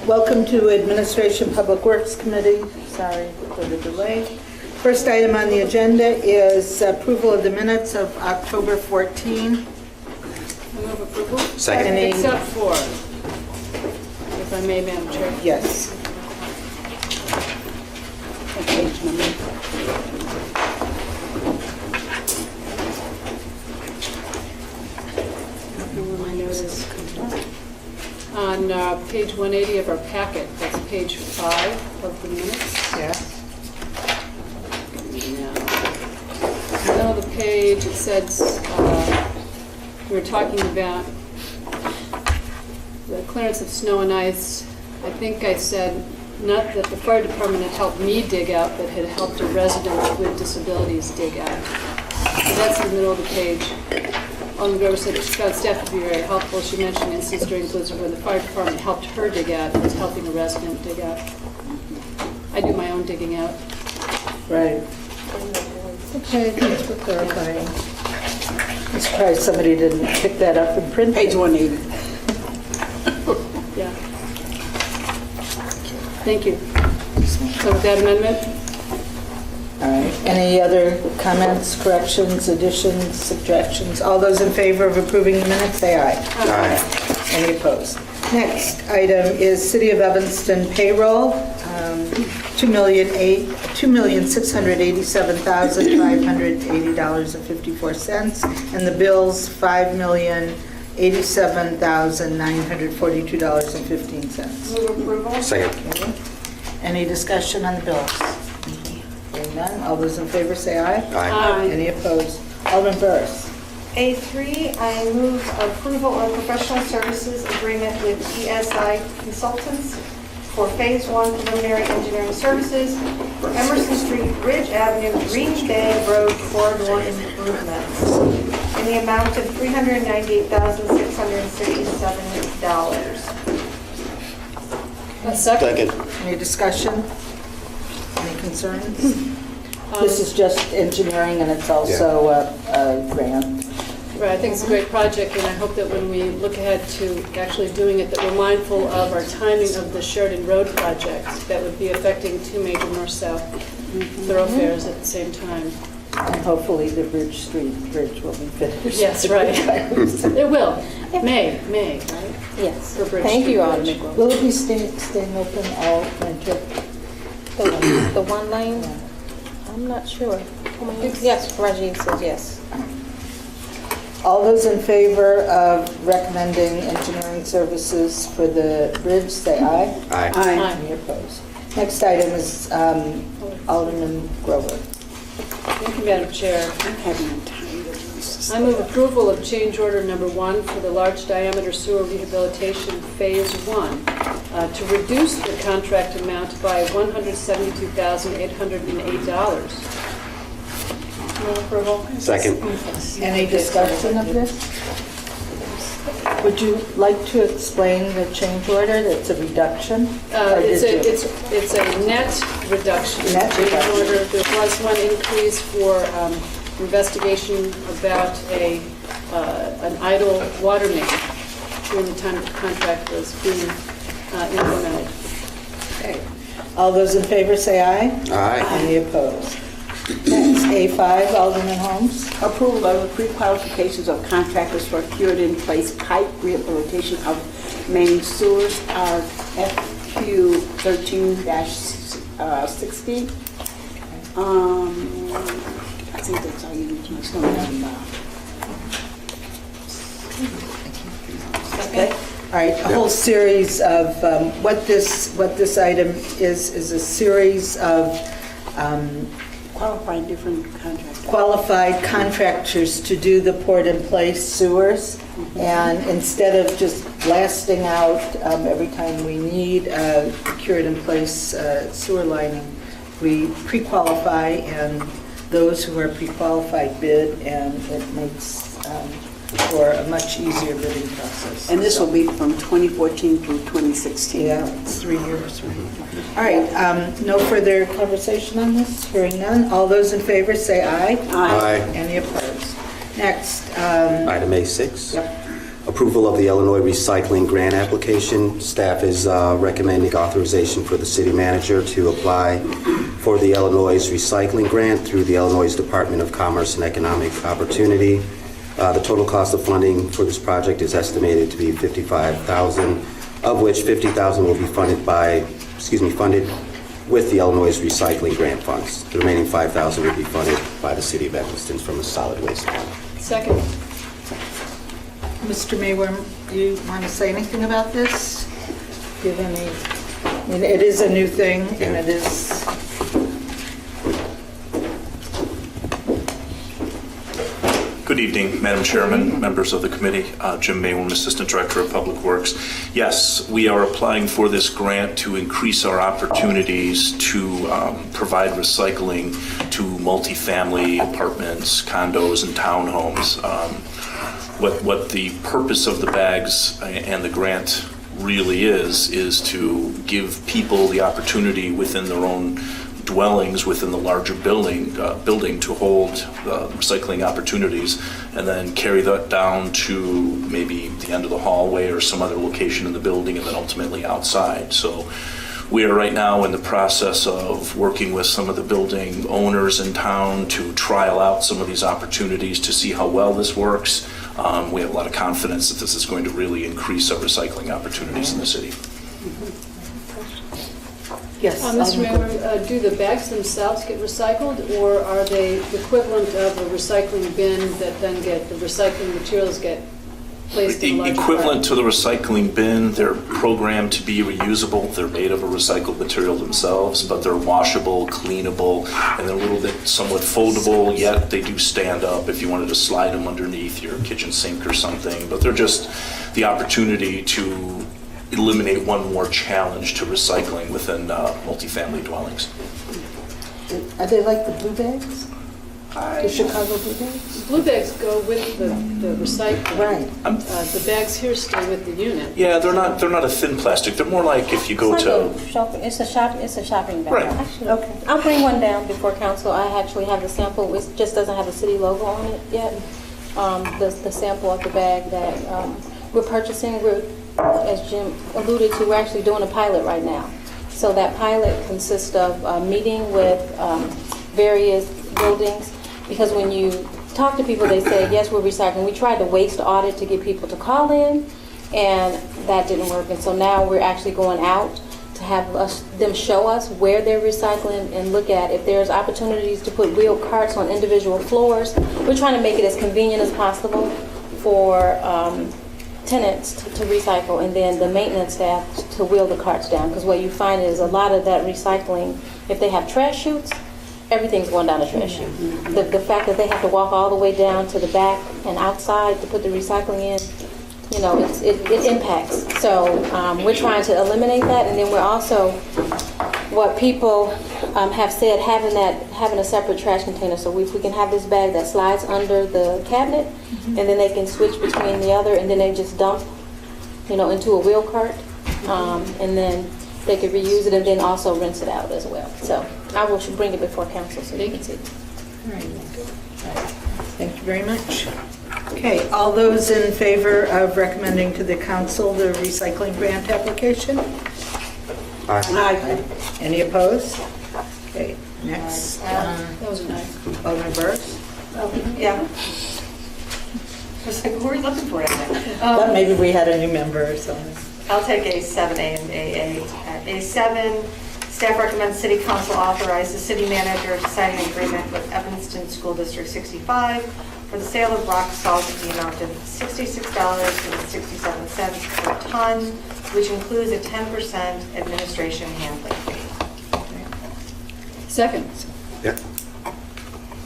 Welcome to Administration Public Works Committee. Sorry for the delay. First item on the agenda is approval of the minutes of October 14. Move approval? Second. Except for, if I may, Madam Chair. Yes. What page number? My notice. On page 180 of our packet, that's page 5 of the minutes. Yeah. Middle of the page, it says, we were talking about the clearance of snow and ice. I think I said, not that the fire department had helped me dig out, but had helped a resident with disabilities dig out. So that's in the middle of the page. Alderman Grover said she found staff to be very helpful. She mentioned instances during blizzard when the fire department helped her dig out, was helping a resident dig out. I do my own digging out. Right. Okay, thanks for clarifying. I'm surprised somebody didn't pick that up and print it. Page 180. Yeah. Thank you. So with that amendment? All right. Any other comments, corrections, additions, subtractions? All those in favor of approving the minutes, say aye. Aye. Any opposed? Next item is City of Evanston payroll, $2,687,580.54, and the bills $5,087,942.15. Move approval. Second. Okay. Any discussion on the bills? Hearing none, all those in favor say aye. Aye. Any opposed? Alderman Burris. A3, I move approval of professional services agreement with ESI Consultants for Phase 1 preliminary engineering services for Emerson Street, Ridge Avenue, Green Bay Road corridor improvements in the amount of $398,667. Second. Any discussion? Any concerns? This is just engineering and it's also a grant. Right, I think it's a great project, and I hope that when we look ahead to actually doing it, that we're mindful of our timing of the Sheridan Road project that would be affecting 2 major north-south thoroughfares at the same time. And hopefully the Bridge Street Bridge will be finished. Yes, right. It will. May, right? Yes. For Bridge Thank Street you, Bridge. Alderman. Will it be staying open all winter? The one lane? I'm not sure. Yes, Rajiv says yes. All those in favor of recommending engineering services for the bridge, say aye. Aye. Any opposed? Next item is Alderman Grover. Thank you, Madam Chair. I'm having a time to use I move approval of change order number 1 for the large diameter sewer rehabilitation phase 1 to reduce the contract amount by $172,808. Move approval. Second. Any discussion of this? Would you like to explain the change order? That's a reduction? Or did you? It's a net reduction. Net Change reduction. order. There was one increase for investigation about an idle water main during the time the contract was being implemented. Okay. All those in favor say aye. Aye. Any opposed? Next, A5, Alderman Holmes. Approval of the pre-qualifications of contractors for cured-in-place pipe rehabilitation of main sewers, FQ 13-60. I think that's all you need to know. Okay. All right, a whole series of, what this item is a series of qualified contractors to do the port-in-place sewers. And instead of just blasting out every time we need a cured-in-place sewer lining, we pre-qualify, and those who are pre-qualified bid, and it makes for a much easier bidding process. And this will be from 2014 through 2016. Yeah, it's 3 years. All right, no further conversation on this? Hearing none. All those in favor say aye. Aye. Any opposed? Next. Item A6. Yep. approval of the Illinois Recycling Grant application. Staff is recommending authorization for the city manager to apply for the Illinois Recycling Grant through the Illinois Department of Commerce and Economic Opportunity. The total cost of funding for this project is estimated to be $55,000, of which $50,000 will be funded with the Illinois Recycling Grant funds. The remaining $5,000 will be funded by the city of Evanston from the solid waste fund. Second. Mr. Mayworm, do you want to say anything about this? Do you have any, I mean, it is a new thing, and it is, Good evening, Madam Chairman, members of the committee. Jim Mayworm, Assistant Director of Public Works. Yes, we are applying for this grant to increase our opportunities to provide recycling to multifamily apartments, condos, and townhomes. What the purpose of the bags and the grant really is to give people the opportunity within their own dwellings within the larger building to hold recycling opportunities, and then carry that down to maybe the end of the hallway or some other location in the building, and then ultimately outside. So we are right now in the process of working with some of the building owners in town to trial out some of these opportunities to see how well this works. We have a lot of confidence that this is going to really increase our recycling opportunities in the city. yes. Mr. Mayor, do the bags themselves get recycled, or are they the equivalent of a recycling bin that then the recycling materials get placed in a larger Equivalent part? to the recycling bin, they're programmed to be reusable. They're made of a recycled material themselves, but they're washable, cleanable, and they're a little bit somewhat foldable, yet they do stand up if you wanted to slide them underneath your kitchen sink or something. But they're just the opportunity to eliminate one more challenge to recycling within multifamily dwellings. Are they like the blue bags? The Chicago blue bags? Blue bags go with the recycling. Right. The bags here stay with the unit. Yeah, they're not a thin plastic. They're more like if you go to It's a shopping bag. Right. Actually, Okay. I'll bring one down before council. I actually have the sample. It just doesn't have the city logo on it yet. The sample of the bag that we're purchasing. As Jim alluded to, we're actually doing a pilot right now. So that pilot consists of meeting with various buildings, because when you talk to people, they say, yes, we're recycling. We tried to waste audit to get people to call in, and that didn't work. And so now we're actually going out to have them show us where they're recycling and look at if there's opportunities to put wheeled carts on individual floors. We're trying to make it as convenient as possible for tenants to recycle, and then the maintenance staff to wheel the carts down, because what you find is a lot of that recycling, if they have trash chutes, everything's going down a trash chute. The fact that they have to walk all the way down to the back and outside to put the recycling in, you know, it impacts. So we're trying to eliminate that, and then we're also, what people have said, having a separate trash container. So if we can have this bag that slides under the cabinet, and then they can switch between the other, and then they just dump, you know, into a wheel cart, and then they could reuse it and then also rinse it out as well. So I will bring it before council so you can see. All right. Thank you very much. Okay, all those in favor of recommending to the council the recycling grant application? Aye. Any opposed? Okay, next, That was a nice. Alderman Burks. Yeah. I was like, who are you looking for? Thought maybe we had a new member or something. I'll take A7A and A8. At A7, staff recommends City Council authorize the city manager to sign an agreement with Evanston School District 65 for the sale of rock salt at the amount of $66.67 per ton, which includes a 10% administration handling fee. Second. Yeah.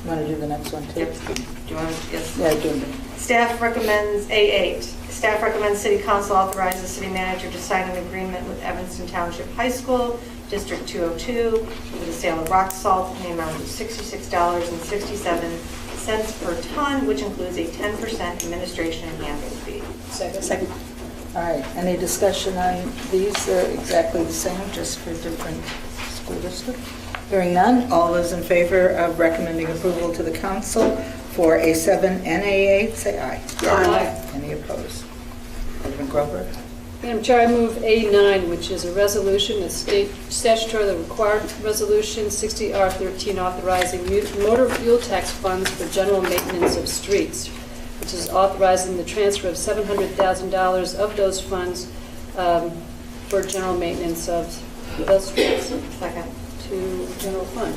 Want to do the next one too? Yep. Do you want to, yes? Yeah, do it. Staff recommends A8. Staff recommends City Council authorize the city manager to sign an agreement with Evanston Township High School, District 202, for the sale of rock salt in the amount of $66.67 per ton, which includes a 10% administration and handling fee. Second. All right, any discussion on these? They're exactly the same, just for different school districts. Hearing none, all those in favor of recommending approval to the council for A7 and A8, say aye. Aye. Any opposed? Alderman Grover. Madam Chair, I move A9, which is a resolution, a state statutorily required resolution, 60R13, authorizing motor fuel tax funds for general maintenance of streets, which is authorizing the transfer of $700,000 of those funds for general maintenance of those streets. Second. To general fund.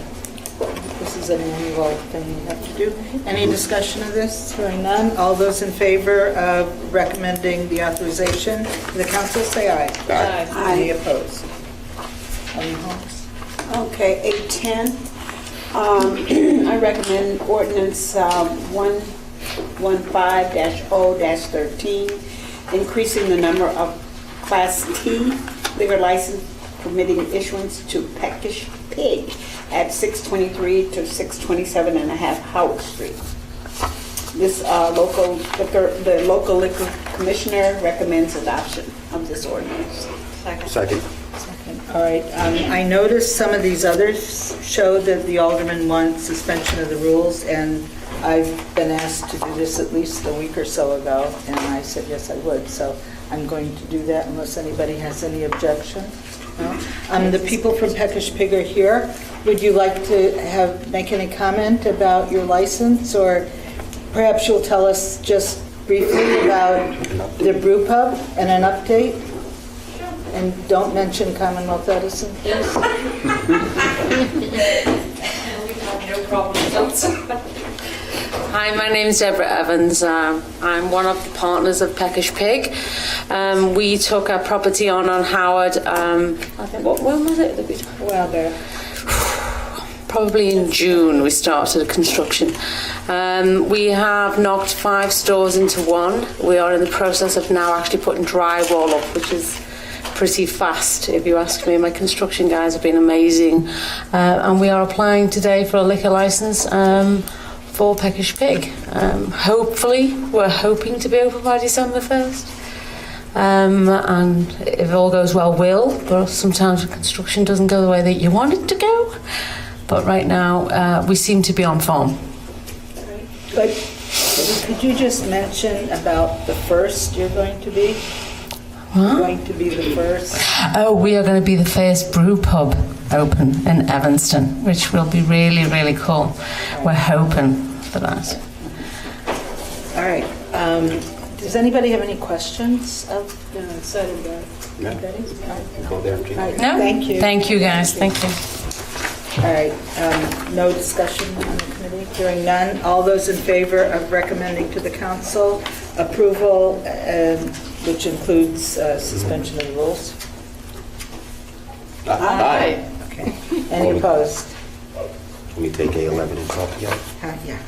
This is an annual thing you have to do. Any discussion of this? Hearing none. All those in favor of recommending the authorization to the council, say aye. Aye. Any opposed? Any Holmes? Okay, 810. I recommend ordinance 115-0-13, increasing the number of Class T liquor license permitting issuance to Peckish Pig at 623 to 627 and a half Howard Street. This the local liquor commissioner recommends adoption of this ordinance. Second. All right. I noticed some of these others show that the alderman wants suspension of the rules, and I've been asked to do this at least a week or so ago, and I said yes, I would. So I'm going to do that unless anybody has any objection. No? The people from Peckish Pig are here. Would you like to make any comment about your license, or perhaps you'll tell us just briefly about the brew pub and an update? And don't mention Commonwealth Edison, please. No problem. Hi, my name is Deborah Evans. I'm one of the partners of Peckish Pig. We took a property on Howard, I think, when was it that we took? Well, there. Probably in June we started construction. We have knocked 5 stores into one. We are in the process of now actually putting drywall up, which is pretty fast, if you ask me. My construction guys have been amazing. And we are applying today for a liquor license for Peckish Pig. Hopefully, we're hoping to be open by December 1st. And if all goes well, but sometimes construction doesn't go the way that you want it to go. But right now, we seem to be on form. But could you just mention about the first you're going to be? Huh? Going to be the first? Oh, we are going to be the first brew pub open in Evanston, which will be really, really cool. We're hoping for that. All right. Does anybody have any questions of Yeah, I'm excited about it. No. Go there, Gina. All right, No? Thank you. Thank you, guys. Thank you. All right, no discussion on the committee? Hearing none. All those in favor of recommending to the council approval, which includes suspension of the rules? Aye. Okay. Any opposed? Can we take A11 and 12 together? Yeah.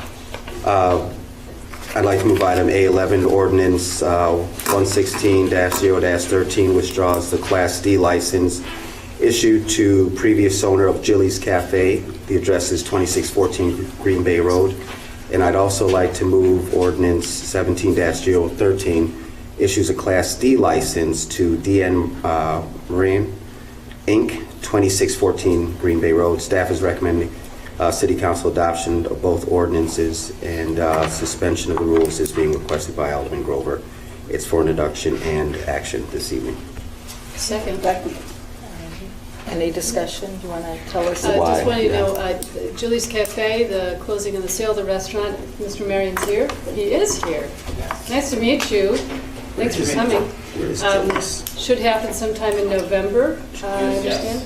I'd like to move item A11, ordinance 116-0-13, withdraws the Class D license issued to previous owner of Jilly's Cafe. The address is 2614 Green Bay Road. And I'd also like to move ordinance 17-013, issues a Class D license to DN Marine Inc., 2614 Green Bay Road. Staff is recommending City Council adoption of both ordinances, and suspension of the rules is being requested by Alderman Grover. It's for introduction and action this evening. Second. Any discussion? Do you want to tell us? I Why? just want you to know, Julie's Cafe, the closing and the sale of the restaurant, Mr. Marion's here. He is here. Nice to meet you. Thanks for coming. Should happen sometime in November, I understand.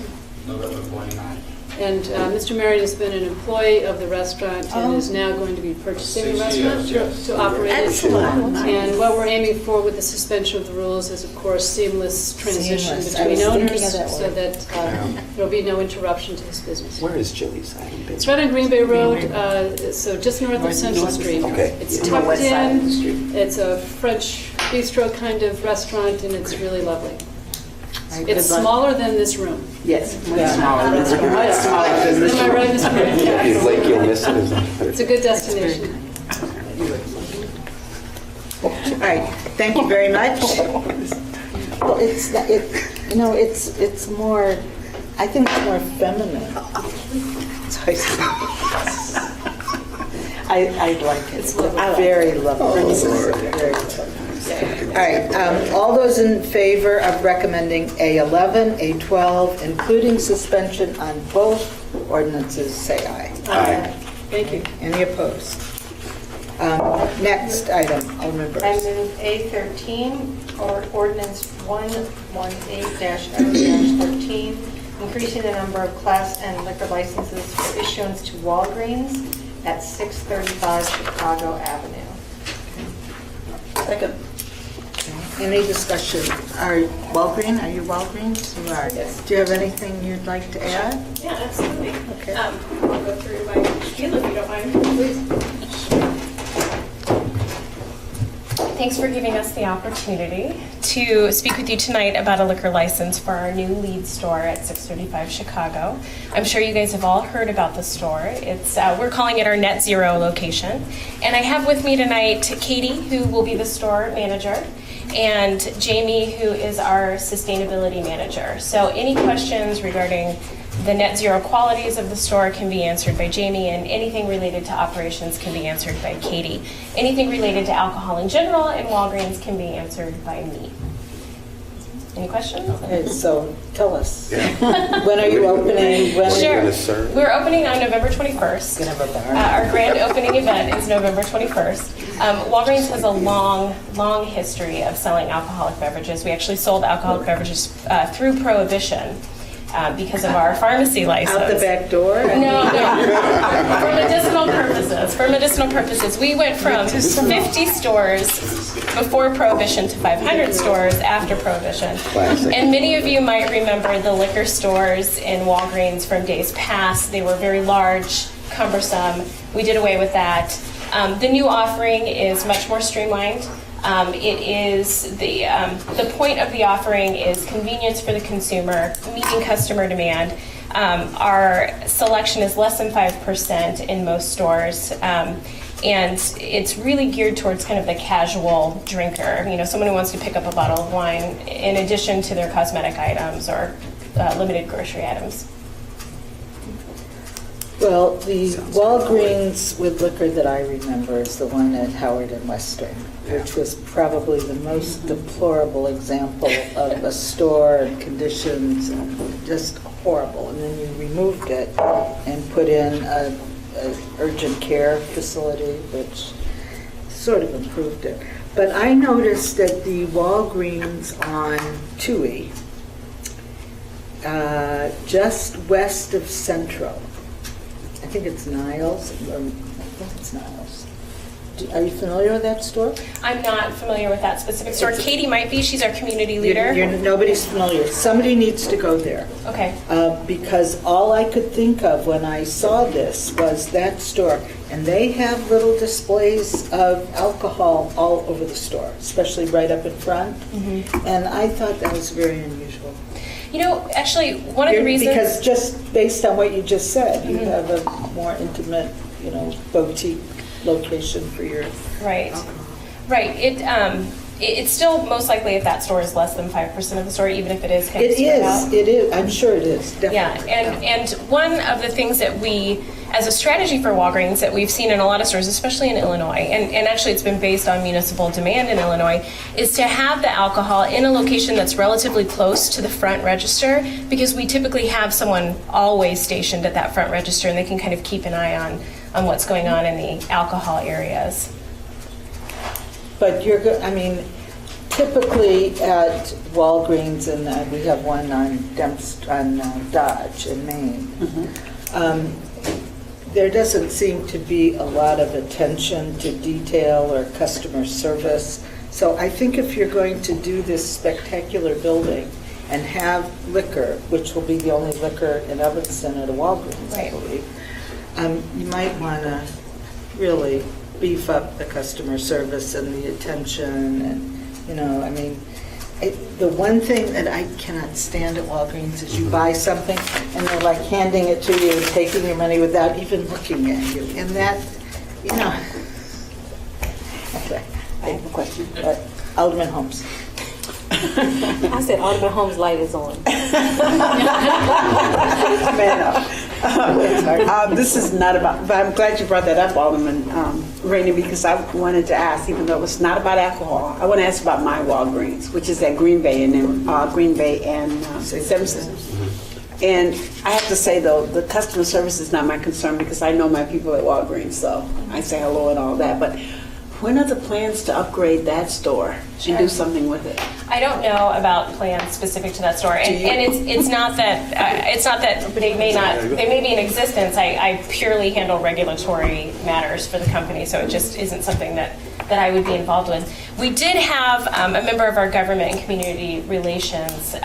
November 29th. And Mr. Marion has been an employee of the restaurant and is now going to be purchasing the 6 restaurant years, to operate it. Excellent. And what we're aiming for with the suspension of the rules is, of course, seamless transition Seamless. I between was thinking owners of that so word. that there'll be no interruption to his business. Where is Jilly's? I haven't been. It's right on Green Bay Road, so just north of Central Street. Okay. It's On the tucked west side of the in, street. it's a French bistro kind of restaurant, and it's really lovely. Right, It's good luck. smaller than this room. Yes, much Yeah. smaller. Much smaller than this Am I one. right, Mr. Marion? If you Yeah. blink, you'll miss it. It's a good destination. All right, thank you very much. Well, it's more, I think it's more feminine. I like it. It's very lovely. Very lovely. All right, all those in favor of recommending A11, A12, including suspension on both ordinances, say aye. Aye. Thank you. Any opposed? Next item, Alderman I Burks. move A13, or ordinance 118-0-13, increasing the number of Class N liquor licenses for issuance to Walgreens at 635 Chicago Avenue. Second. Any discussion? Are you Walgreens? You are. Yes. Do you have anything you'd like to add? Yeah, absolutely. Okay. I'll go through my spiel if you don't mind. Please. Thanks for giving us the opportunity to speak with you tonight about a liquor license for our new lead store at 635 Chicago. I'm sure you guys have all heard about the store. It's we're calling it our Net Zero location. And I have with me tonight Katie, who will be the store manager, and Jamie, who is our sustainability manager. So any questions regarding the net zero qualities of the store can be answered by Jamie, and anything related to operations can be answered by Katie. Anything related to alcohol in general and Walgreens can be answered by me. Any questions? Okay, so tell us. When are you opening? When Sure. gonna serve? We're opening on November 21st. Gonna have a bar? Our grand opening event is November 21st. Walgreens has a long history of selling alcoholic beverages. We actually sold alcoholic beverages through Prohibition because of our pharmacy license. Out the back door? No. For medicinal purposes. For medicinal purposes. We went from 50 stores before Prohibition to 500 stores after Prohibition. Classic. And many of you might remember the liquor stores in Walgreens from days past. They were very large, cumbersome. We did away with that. The new offering is much more streamlined. It is the point of the offering is convenience for the consumer, meeting customer demand. Our selection is less than 5% in most stores, and it's really geared towards kind of the casual drinker. You know, someone who wants to pick up a bottle of wine in addition to their cosmetic items or limited grocery items. Well, the Walgreens with liquor that I remember is the one at Howard and Western, which was probably the most deplorable example of a store and conditions, and just horrible. And then you removed it and put in a urgent care facility, which sort of improved it. But I noticed that the Walgreens on Toohey, just west of Central, I think it's Niles. Are you familiar with that store? I'm not familiar with that specific store. Katie might be. She's our community leader. Nobody's familiar. Somebody needs to go there. Okay. Because all I could think of when I saw this was that store. And they have little displays of alcohol all over the store, especially right up in front. Mm-hmm. And I thought that was very unusual. You know, actually, one of the reasons... Because just based on what you just said, you have a more intimate, boutique location for your Right. alcohol. Right. It's still most likely if that store is less than 5% of the store, even if it is kind of It spread out. is. I'm sure it is, Yeah, definitely. and one of the things that we, as a strategy for Walgreens that we've seen in a lot of stores, especially in Illinois, and actually it's been based on municipal demand in Illinois, is to have the alcohol in a location that's relatively close to the front register, because we typically have someone always stationed at that front register, and they can kind of keep an eye on what's going on in the alcohol areas. But typically at Walgreens, and we have one on Dodge in Maine, there doesn't seem to be a lot of attention to detail or customer service. So I think if you're going to do this spectacular building and have liquor, which will be the only liquor in Evanston at a Walgreens, Right. I believe, you might want to really beef up the customer service and the attention, and the one thing that I cannot stand at Walgreens is you buy something and they're like handing it to you and taking your money without even looking at you, and that, Okay, I have a question. Alderman Holmes. I said Alderman Holmes' light is on. Man up. This is not about, but I'm glad you brought that up, Alderman Rainey, because I wanted to ask, even though it's not about alcohol, I want to ask about my Walgreens, which is at Green Bay and Evanston. And I have to say, though, the customer service is not my concern because I know my people at Walgreens, so I say hello and all that. But when are the plans to upgrade that store and do something with it? I don't know about plans specific to that store, and it's not that they may be in existence. I purely handle regulatory matters for the company, so it just isn't something that I would be involved with. We did have a member of our government and community relations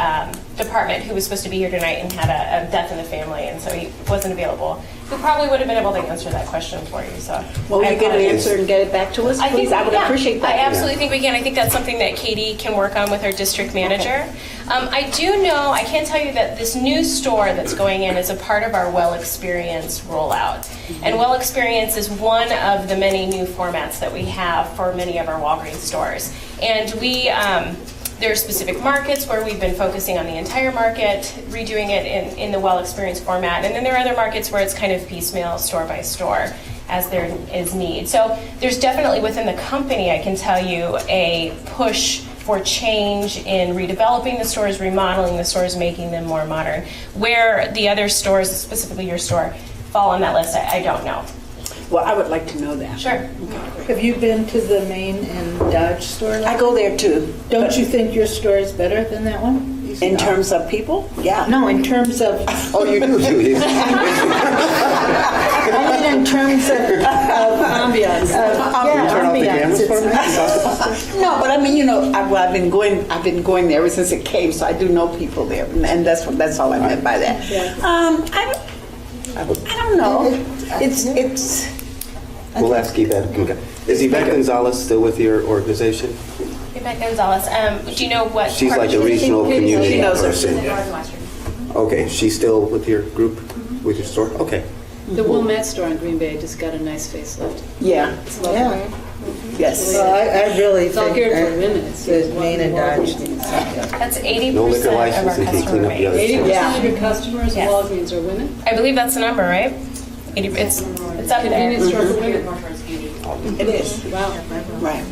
department who was supposed to be here tonight and had a death in the family, and so he wasn't available. Who probably would have been able to answer that question for you. So, will you get an answer and get it back to us, please? I would appreciate that. I absolutely think we can. I think that's something that Katie can work on with our district manager. I do know, I can tell you that this new store that's going in is a part of our Well Experience rollout. And Well Experience is one of the many new formats that we have for many of our Walgreens stores. And there are specific markets where we've been focusing on the entire market, redoing it in the Well Experience format. And then there are other markets where it's kind of piecemeal, store by store, as there is need. So there's definitely within the company, I can tell you, a push for change in redeveloping the stores, remodeling the stores, making them more modern. Where the other stores, specifically your store, fall on that list, I don't know. Well, I would like to know that. Sure. Have you been to the Main and Dodge store? I go there too. Don't you think your store is better than that one? In terms of people? Yeah. No, in terms of, Oh, you do, do you? I mean in terms of ambiance. Turn off the cameras for me? No, but I mean, I've been going there ever since it came, so I do know people there, and that's all I meant by that. I don't know. It's. We'll ask Yvette. Is Yvette Gonzalez still with your organization? Yvette Gonzalez, do you know what? She's like a regional community She knows her. person. Okay, she's still with your group, with your store? Okay. The Wilmette store in Green Bay just got a nice facelift. Yeah. Yeah. Yes. Well, I really It's all think geared for women. It's the Main and Dodge needs That's 80% No liquor of our license until you customer clean up the other base. 80% of your customers in Yes. Walgreens are women. I believe that's the number, right? 80, it's up Convenience there. store for women. It is. Wow. Right.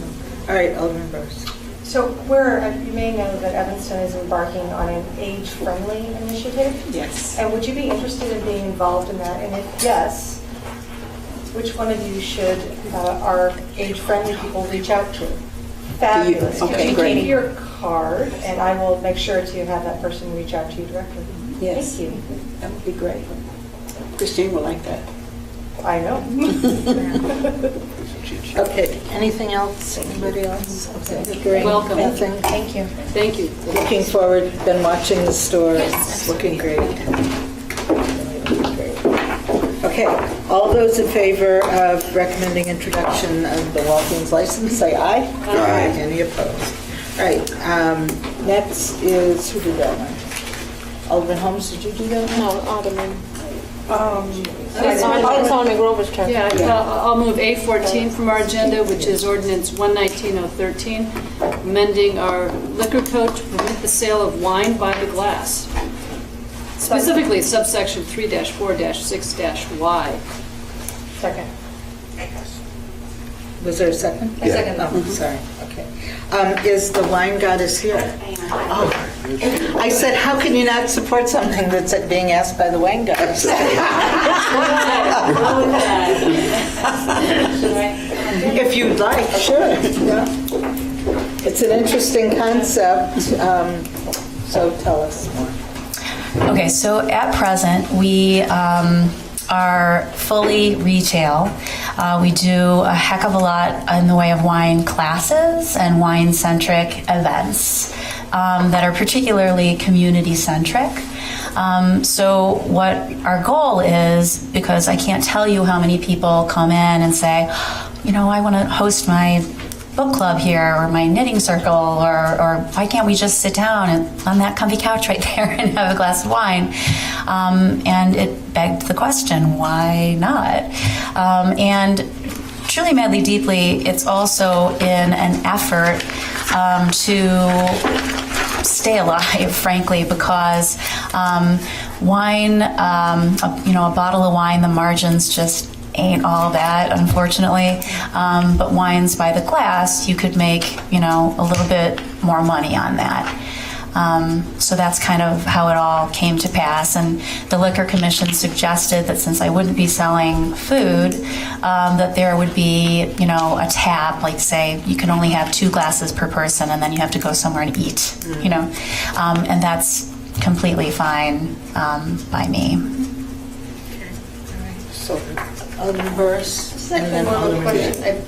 All right, Alderman Burrs. So you may know that Evanston is embarking on an age-friendly initiative. Yes. And would you be interested in being involved in that? And if yes, which one of you should our age-friendly people reach out to? Fabulous. Okay, Could you great. give your card, and I will make sure to have that person reach out to you directly. Yes. Thank you. That would be great. Christine will like that. I know. Okay, anything else? Anybody else? Okay, great. Welcome. Nothing? Thank you. Thank you. Looking forward, been watching the store. It's looking great. Okay, all those in favor of recommending introduction of the Walgreens license, say aye. Aye. Any opposed? All right, next is, who did that one? Alderman Holmes, did you do that one? No, Alderman. It's It's Alderman Grover's turn. Yeah, I'll move A14 from our agenda, which is ordinance 119-013, amending our liquor code to permit the sale of wine by the glass. Specifically subsection 3-4-6-Y. Second. Was there a second? Yeah. Second. Oh, sorry, okay. Is the wine goddess here? Oh, I said, how can you not support something that's being asked by the wine goddess? If you'd like, sure. Yeah. It's an interesting concept, so tell us more. Okay, so at present, we are fully retail. We do a heck of a lot in the way of wine classes and wine-centric events that are particularly community-centric. So what our goal is, because I can't tell you how many people come in and say, you know, I want to host my book club here or my knitting circle, or why can't we just sit down on that comfy couch right there and have a glass of wine? And it begged the question, why not? And truly, madly, deeply, it's also in an effort to stay alive, frankly, because wine, a bottle of wine, the margins just ain't all that, unfortunately. But wines by the glass, you could make, a little bit more money on that. So that's kind of how it all came to pass. And the Liquor Commission suggested that since I wouldn't be selling food, that there would be, a tap, like say you can only have 2 glasses per person and then you have to go somewhere and eat, and that's completely fine by me. So, Alderman Burris, and Second then one Alderman question, it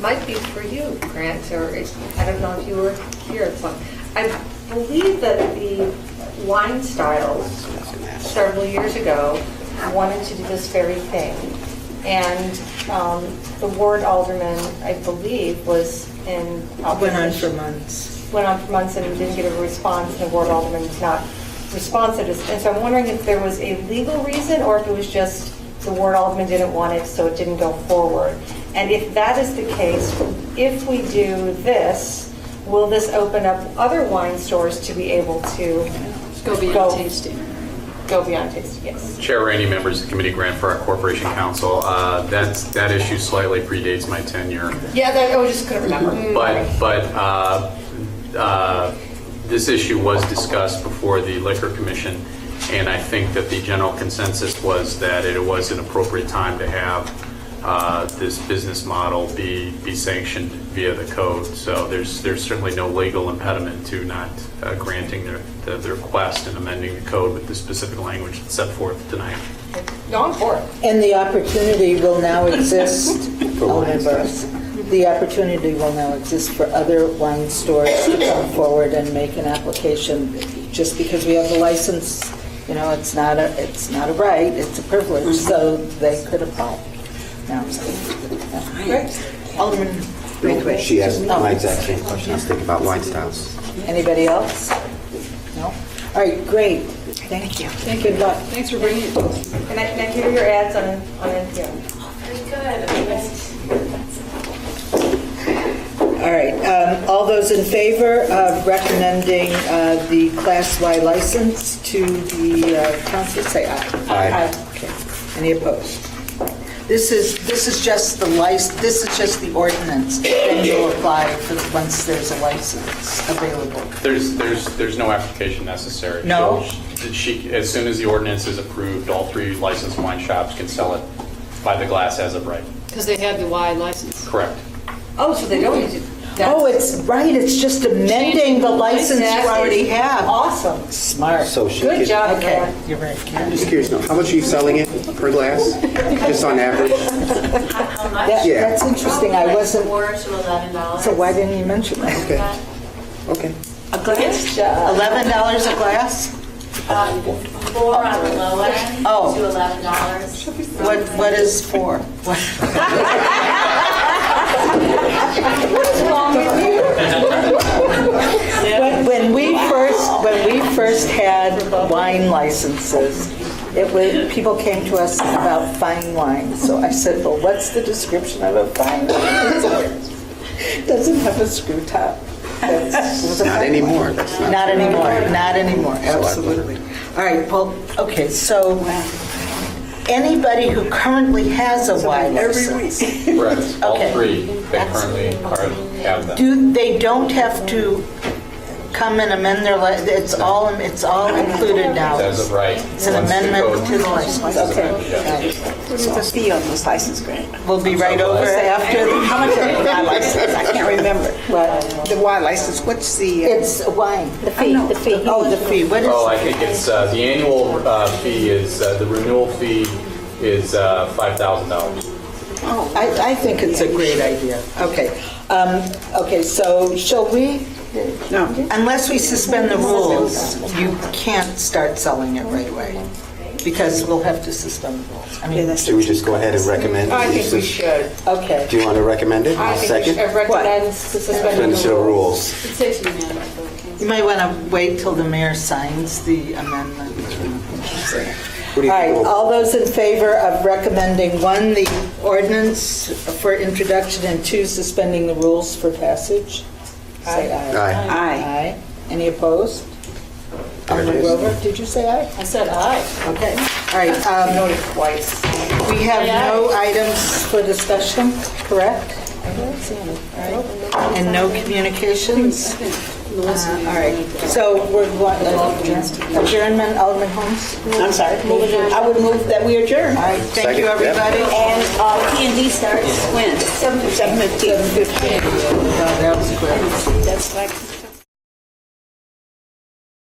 might be for you, Grant, or I don't know if you were here. So I believe that the wine styles several years ago wanted to do this very thing. And the ward alderman, I believe, was in opposition. went on for months. Went on for months and didn't get a response, and the ward alderman was not responsive. And so I'm wondering if there was a legal reason or if it was just the ward alderman didn't want it, so it didn't go forward. And if that is the case, if we do this, will this open up other wine stores to be able to Go beyond tasting. Go beyond tasting? Yes. Chair Rainey, members of the committee, Grant for our Corporation Council. That issue slightly predates my tenure. Yeah, I just couldn't remember. But this issue was discussed before the Liquor Commission, and I think that the general consensus was that it was an appropriate time to have this business model be sanctioned via the code. So there's certainly no legal impediment to not granting the request and amending the code with the specific language that's set forth tonight. No, I'm for it. And the opportunity will now exist, Alderman Burris, the opportunity will now exist for other wine stores to come forward and make an application. Just because we have the license, it's not a right, it's a privilege, so they could apply. Now, great. Alderman Braithwaite. She asked my exact same question. I was thinking about wine styles. Anybody else? No? All right, great. Thank you. Good luck. Thanks for bringing it. Can I hear your ads on NPR? All right, all those in favor of recommending the Class Y license to the council, say aye. Aye. Okay. Any opposed? This is just the this is just the ordinance, then you'll apply for once there's a license available. There's no application necessary. No? As soon as the ordinance is approved, all 3 licensed wine shops can sell it by the glass as of right. Because they have the Y license. Correct. Oh, so they don't need to. Oh, it's right, it's just amending the license you already have. Awesome. Smart. So she Good could- job, Okay, Grant. you're right. I'm just curious now, how much are you selling it per glass? Just on average? How much? Yeah. That's interesting, I wasn't, $4 to $11. so why didn't you mention that? Okay. A glass? $11 a glass? 4 on the low end Oh. to $11. What is 4? What's wrong with you? When we first had wine licenses, people came to us about fine wine. So I said, well, what's the description of a fine wine? It doesn't have a screw top. Not anymore. Not anymore, absolutely. All right, well, okay, so anybody who currently has a wine license, Correct. All Okay. 3 that currently have them. they don't have to come and amend their, it's all included now. As of right. It's an Once the amendment code to the license, is okay. amended, yes. What's the fee on this license grant? We'll be right over after, How much is the wine license? I can't remember. what? The wine license, what's the? It's wine. The fee. Oh, the fee, what is Oh, I the fee? think it's, the annual fee is, the renewal fee is $5,000. I think it's a great idea. Okay. Okay, so shall we? No. Unless we suspend the rules, you can't start selling it right away, because we'll have to suspend the rules. I mean, Should we just go ahead and recommend? I think we should. okay. Do you want to recommend it? I think we Second? should recommend to suspend Finish the the rules. rules. It takes me a minute. I think. You might want to wait till the mayor signs the amendment. What do you All right, think? all those in favor of recommending, 1, the ordinance for introduction, and 2, suspending the rules for passage? Say aye. Aye. Aye. Aye. Any opposed? Alderman Grover, did you say aye? I said aye. Okay, all right. Twice. We have no items for discussion, correct? And no communications? All right, so we're going, adjournment, Alderman Holmes? I'm sorry. I would move that we adjourn. All right, thank you, everybody. And P&D starts when? 7:15. That was quick. That's like